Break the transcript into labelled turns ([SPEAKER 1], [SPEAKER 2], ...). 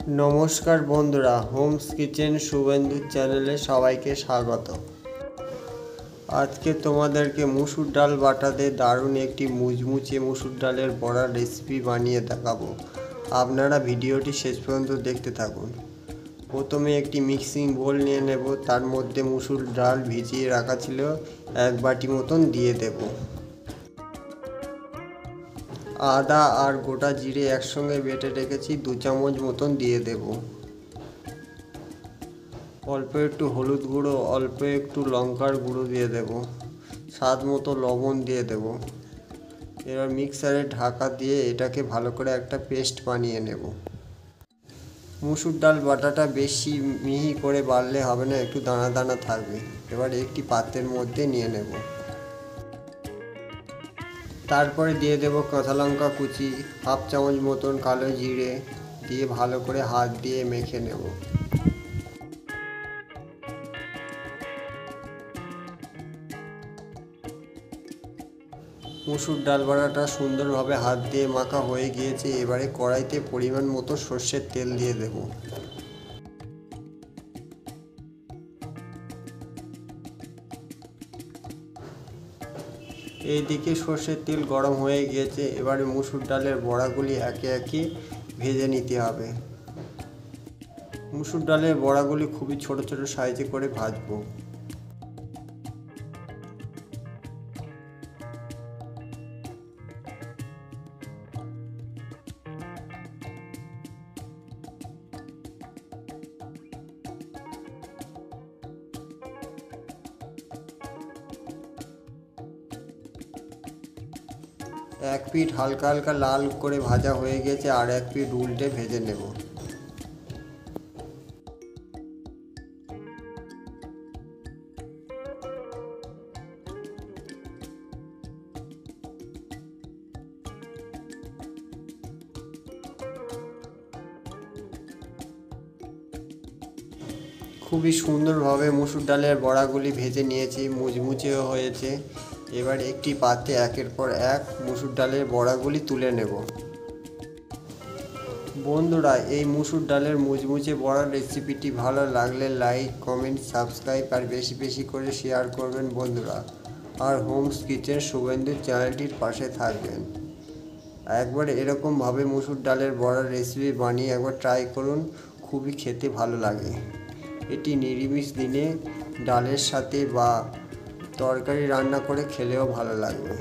[SPEAKER 1] নমস্কার বন্ধুরা, Holmes kitchen Suvendu চ্যানেলে সবাইকে স্বাগত। আজকে তোমাদেরকে মুসুর ডাল বাটা দিয়ে দারুণ একটি মুচমুচে মুসুর ডালের বড়ার রেসিপি বানিয়ে দেখাবো। আপনারা ভিডিওটি শেষ পর্যন্ত দেখতে থাকুন। প্রথমে একটি মিক্সিং বোল নিয়ে নেব, তার মধ্যে মুসুর ডাল ভিজিয়ে রাখা ছিল 1 বাটি মতন দিয়ে দেব। আদা আর গোটা জিরে একসঙ্গে বেটে রেখেছি 2 চামচ মতন দিয়ে দেব। অল্প একটু হলুদ গুঁড়ো, অল্প একটু লঙ্কার গুঁড়ো দিয়ে দেব। স্বাদ মতো লবণ দিয়ে দেব। এবার মিক্সারে ঢাকা দিয়ে এটাকে ভালো করে একটা পেস্ট বানিয়ে নেব। মুসুর ডাল বাটাটা বেশি মিহি করে বাড়লে হবে না, একটু দানা দানা থাকবে। এবার একটি পাত্রের মধ্যে নিয়ে নেব। তারপরে দিয়ে দেব কাঁচা লঙ্কা কুচি, 1/2 চামচ মতন কালো জিরে দিয়ে ভালো করে হাত দিয়ে মেখে নেব। মুসুর ডাল বড়াটা সুন্দরভাবে হাত দিয়ে মাখা হয়ে গিয়েছে। এবারে কড়াইতে পরিমাণ মতো সর্ষের তেল দিয়ে দেব। এইদিকে সর্ষের তেল গরম হয়ে গিয়েছে। এবারে মুসুর ডালের বড়াগুলি একে একে ভেজে নিতে হবে। মুসুর ডালের বড়াগুলি খুবই ছোট ছোট সাইজে করে ভাজবো। এক পিঠ হালকা হালকা লাল করে ভাজা হয়ে গেছে, আর এক পিঠ উল্টে ভেজে নেব। খুবই সুন্দরভাবে মুসুর ডালের বড়াগুলি ভেজে নিয়েছি, মুচমুচেও হয়েছে। এবার একটি পাত্রে একের পর এক মুসুর ডালের বড়াগুলি তুলে নেব। বন্ধুরা, এই মুসুর ডালের মুচমুচে বড়ার রেসিপিটি ভালো লাগলে লাইক, কমেন্ট, সাবস্ক্রাইব আর বেশি বেশি করে শেয়ার করবেন বন্ধুরা। আর হোমস কিচেন শুভেন্দু চ্যানেলটির পাশে থাকবেন। একবার এরকমভাবে মুসুর ডালের বড়ার রেসিপি বানিয়ে একবার ট্রাই করুন, খুবই খেতে ভালো লাগে। এটি নিরামিষ দিনে ডালের সাথে বা তরকারি রান্না করে খেলেও ভালো লাগবে।